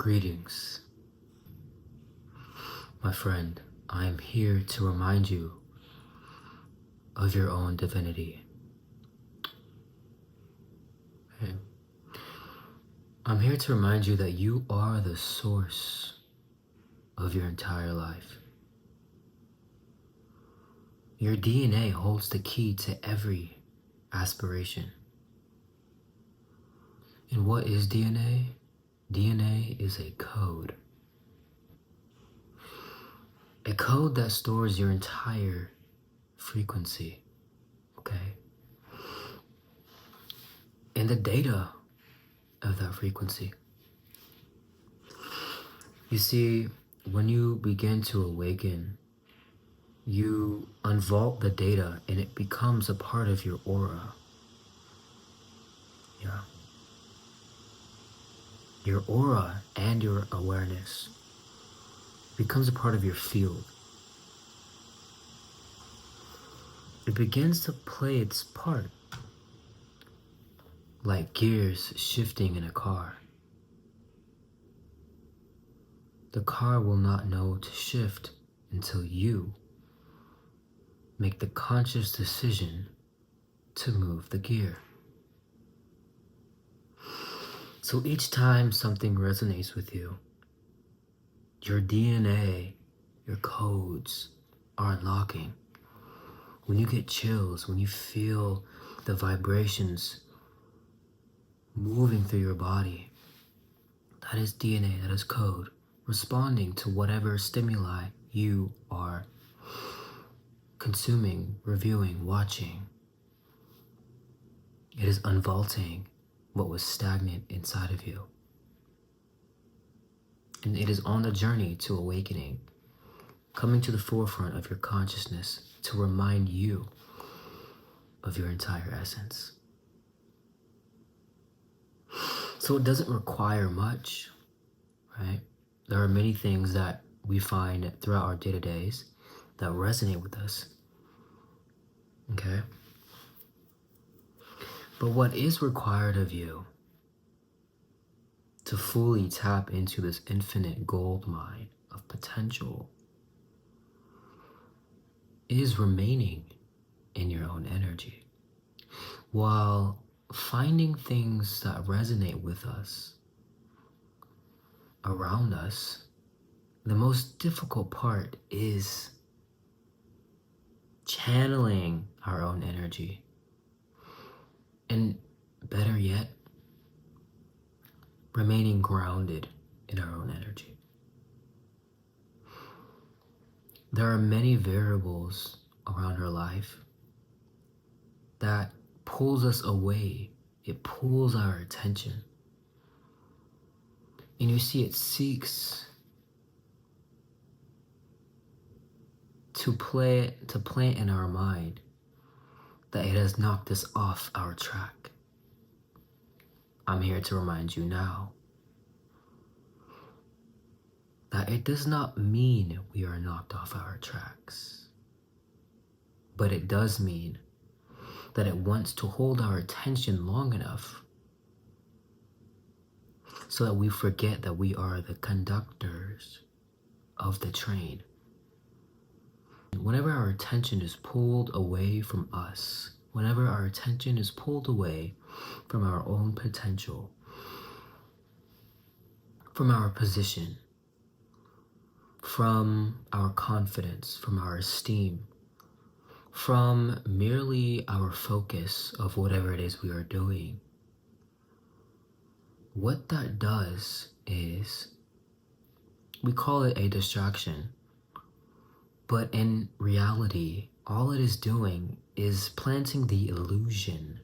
Greetings, my friend. I am here to remind you of your own divinity. Okay. I'm here to remind you that you are the source of your entire life. Your DNA holds the key to every aspiration. And what is DNA? DNA is a code. A code that stores your entire frequency, okay? And the data of that frequency. You see, when you begin to awaken, you unvault the data and it becomes a part of your aura. Yeah. Your aura and your awareness becomes a part of your field. It begins to play its part, like gears shifting in a car. The car will not know to shift until you make the conscious decision to move the gear. So each time something resonates with you, your DNA, your codes are unlocking. When you get chills, when you feel the vibrations moving through your body, that is DNA, that is code, responding to whatever stimuli you are consuming, reviewing, watching. It is unvaulting what was stagnant inside of you. And it is on the journey to awakening, coming to the forefront of your consciousness to remind you of your entire essence. So it doesn't require much, right? There are many things that we find throughout our day-to-days that resonate with us, okay? But what is required of you to fully tap into this infinite gold mine of potential is remaining in your own energy, while finding things that resonate with us, around us. The most difficult part is channeling our own energy, and better yet, remaining grounded in our own energy. There are many variables around our life that pulls us away. It pulls our attention. And you see, it seeks to plant in our mind that it has knocked us off our track. I'm here to remind you now that it does not mean we are knocked off our tracks, but it does mean that it wants to hold our attention long enough so that we forget that we are the conductors of the train. Whenever our attention is pulled away from us, whenever our attention is pulled away from our own potential, from our position, from our confidence, from our esteem, from merely our focus of whatever it is we are doing, what that does is, we call it a distraction, but in reality, all it is doing is planting the illusion,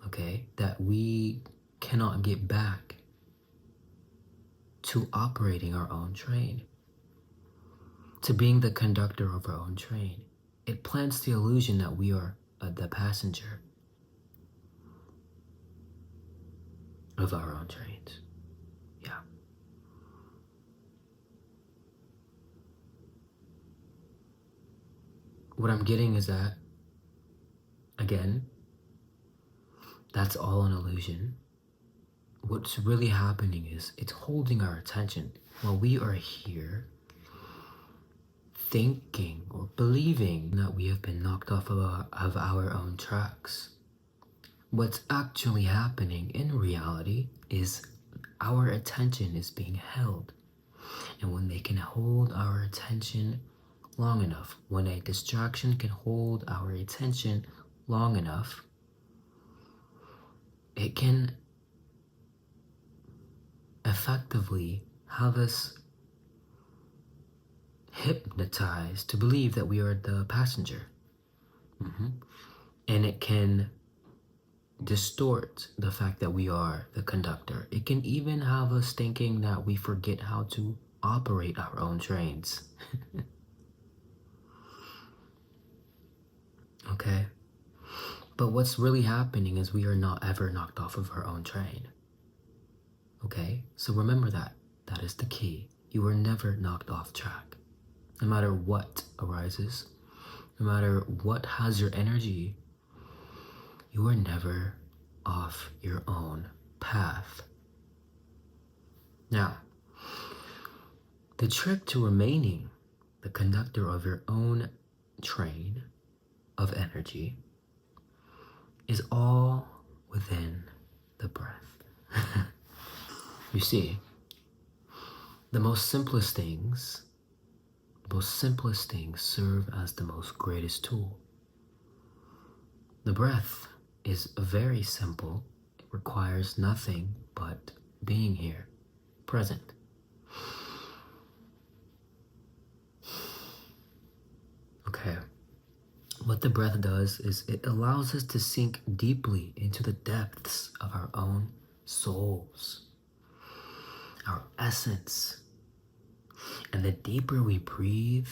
okay, that we cannot get back to operating our own train, to being the conductor of our own train. It plants the illusion that we are the passenger of our own trains. Yeah. What I'm getting is that, again, that's all an illusion. what's really happening is it's holding our attention while we are here thinking or believing that we have been knocked off of our own tracks. What's actually happening in reality is our attention is being held. And when they can hold our attention long enough, when a distraction can hold our attention long enough, it can effectively have us hypnotized to believe that we are the passenger. And it can distort the fact that we are the conductor. It can even have us thinking that we forget how to operate our own trains. Okay? But what's really happening is we are not ever knocked off of our own train. Okay? So remember that. That is the key. You are never knocked off track. No matter what arises, no matter what has your energy, you are never off your own path. Now, the trick to remaining the conductor of your own train of energy is all within the breath. You see, the most simplest things serve as the most greatest tool. The breath is very simple. It requires nothing but being here, present. Okay. What the breath does is it allows us to sink deeply into the depths of our own souls, our essence. And the deeper we breathe,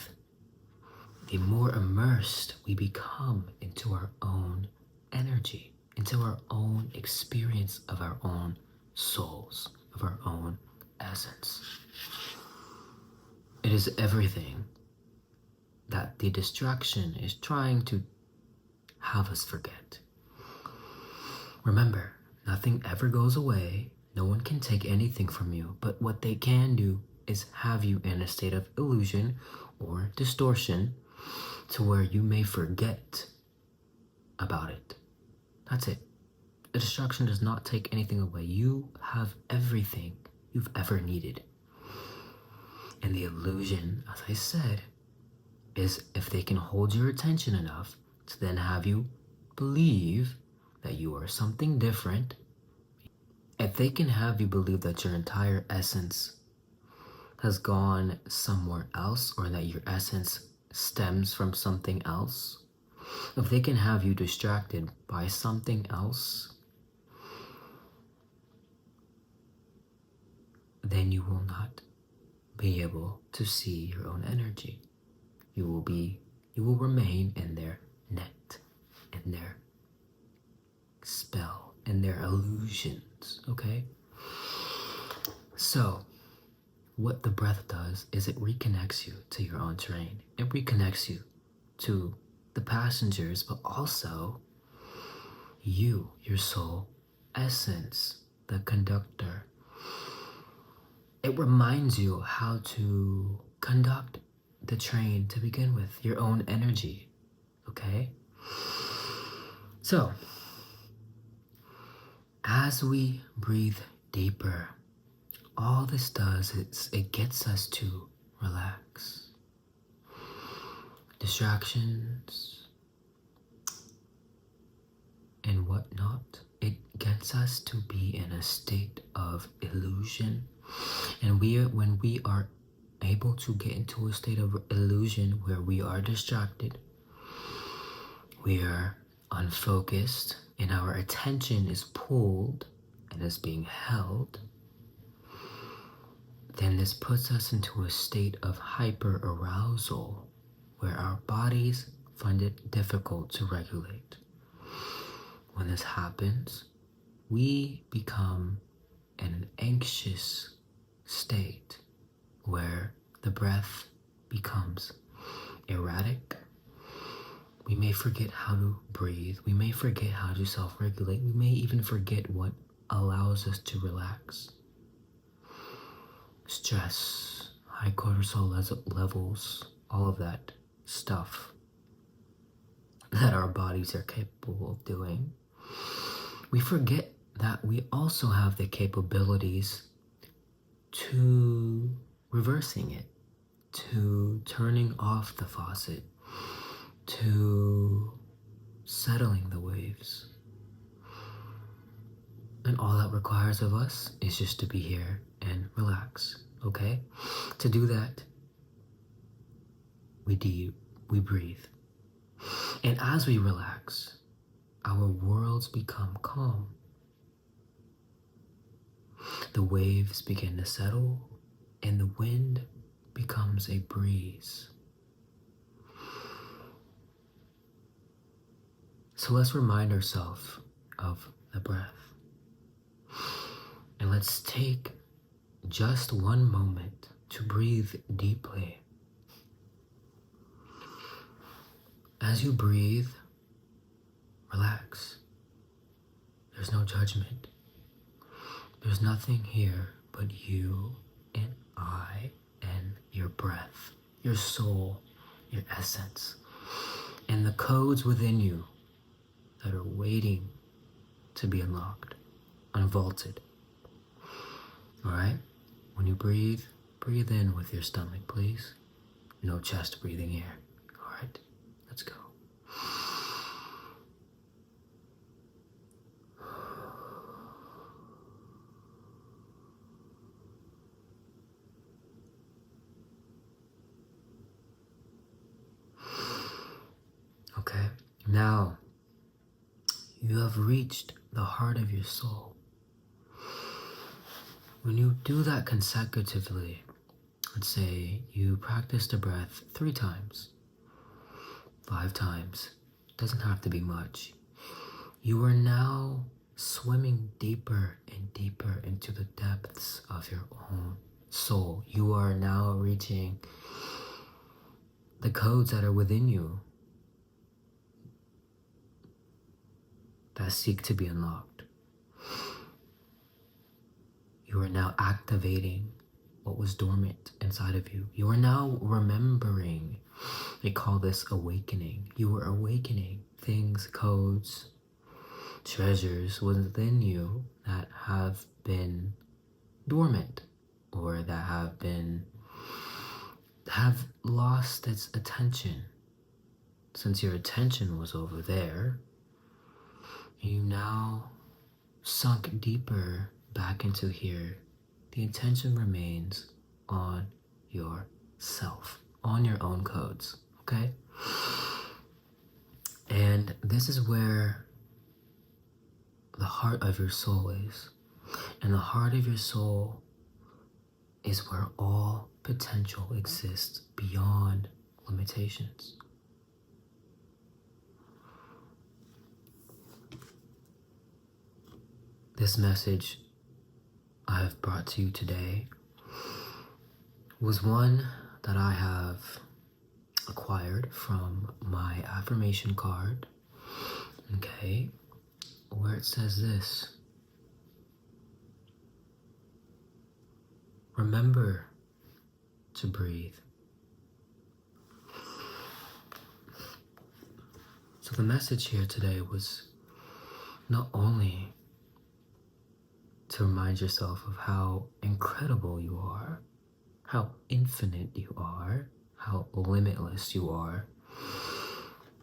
the more immersed we become into our own energy, into our own experience of our own souls, of our own essence. It is everything that the distraction is trying to have us forget. Remember, nothing ever goes away. No one can take anything from you, but what they can do is have you in a state of illusion or distortion to where you may forget about it. That's it. A distraction does not take anything away. You have everything you've ever needed. And the illusion, as I said, is if they can hold your attention enough to then have you believe that you are something different, if they can have you believe that your entire essence has gone somewhere else or that your essence stems from something else, if they can have you distracted by something else, then you will not be able to see your own energy. You will remain in their net, in their spell, in their illusions, okay? So, what the breath does is it reconnects you to your own train. It reconnects you to the passengers, but also you, your soul essence, the conductor. It reminds you how to conduct the train to begin with, your own energy, okay? So, as we breathe deeper, all this does is it gets us to relax. Distractions and whatnot, it gets us to be in a state of illusion. And when we are able to get into a state of illusion where we are distracted, we are unfocused, and our attention is pulled and is being held, then this puts us into a state of hyper arousal where our bodies find it difficult to regulate. When this happens, we become in an anxious state where the breath becomes erratic. We may forget how to breathe. We may forget how to self-regulate. We may even forget what allows us to relax. Stress, high cortisol levels, all of that stuff that our bodies are capable of doing. We forget that we also have the capabilities to reversing it, to turning off the faucet, to settling the waves. And all that requires of us is just to be here and relax, okay? To do that, we breathe. And as we relax, our worlds become calm. The waves begin to settle, and the wind becomes a breeze. So let's remind ourselves of the breath. And let's take just one moment to breathe deeply. As you breathe, relax. There's no judgment. There's nothing here but you and I and your breath, your soul, your essence, and the codes within you that are waiting to be unlocked, unvaulted. All right? When you breathe, breathe in with your stomach, please. No chest breathing here. All right? Let's go. Okay, now you have reached the heart of your soul. When you do that consecutively, let's say you practice the breath 3 times, 5 times, doesn't have to be much. You are now swimming deeper and deeper into the depths of your own soul. You are now reaching the codes that are within you that seek to be unlocked. You are now activating what was dormant inside of you. You are now remembering. They call this awakening. You are awakening things, codes, treasures within you that have been dormant or that have lost its attention. Since your attention was over there, you now sunk deeper back into here. The intention remains on yourself, on your own codes, okay? And this is where the heart of your soul is. And the heart of your soul is where all potential exists beyond limitations. This message I have brought to you today was one that I have acquired from my affirmation card, okay, where it says this: remember to breathe. So the message here today was not only to remind yourself of how incredible you are, how infinite you are, how limitless you are,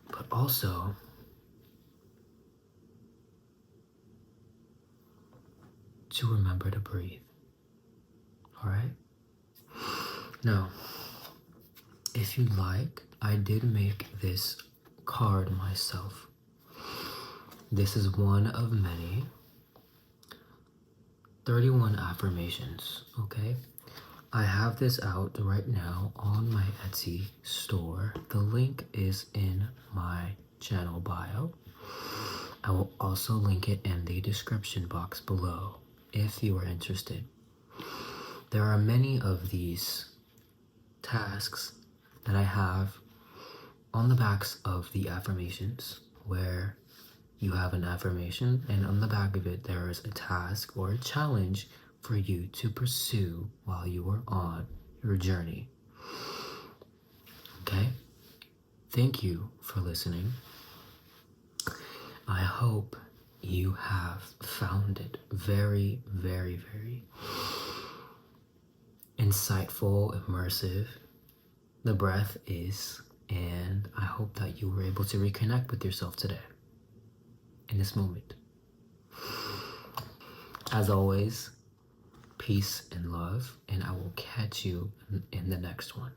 but also to remember to breathe. All right? Now, if you'd like, I did make this card myself. This is one of many 31 affirmations, okay? I have this out right now on my Etsy store. The link is in my channel bio. I will also link it in the description box below if you are interested. There are many of these tasks that I have on the backs of the affirmations where you have an affirmation, and on the back of it, there is a task or a challenge for you to pursue while you are on your journey. Okay? Thank you for listening. I hope you have found it very, very, very insightful, immersive. The breath is, and I hope that you were able to reconnect with yourself today, in this moment. As always, peace and love, and I will catch you in the next one.